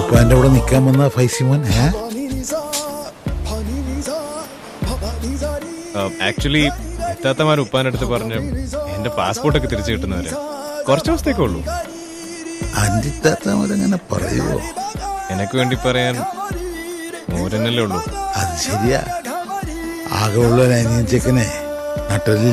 ഉപ്പാന്റെ കൂടെ നിക്കാൻ വന്ന ഫൈസിമോൻ. ആക്ച്വലി എത്താത്തമാർ ഉപ്പാന്റെ അടുത്ത് പറഞ്ഞു എന്റെ പാസ്പോർട്ടൊക്കെ തിരിച്ചു കിട്ടുന്നവരെ കുറച്ച് ദിവസത്തേക്കേ ഉള്ളൂ. അഞ്ചിത്താത്തമാരങ്ങനെ പറയുമോ? എനക്ക് വേണ്ടി പറയാൻ മോരനല്ലേ ഉള്ളൂ. അത് ശരിയാ. ആകെ ഉള്ള അനിയൻ ചെക്കനെ നട്ടലിൽ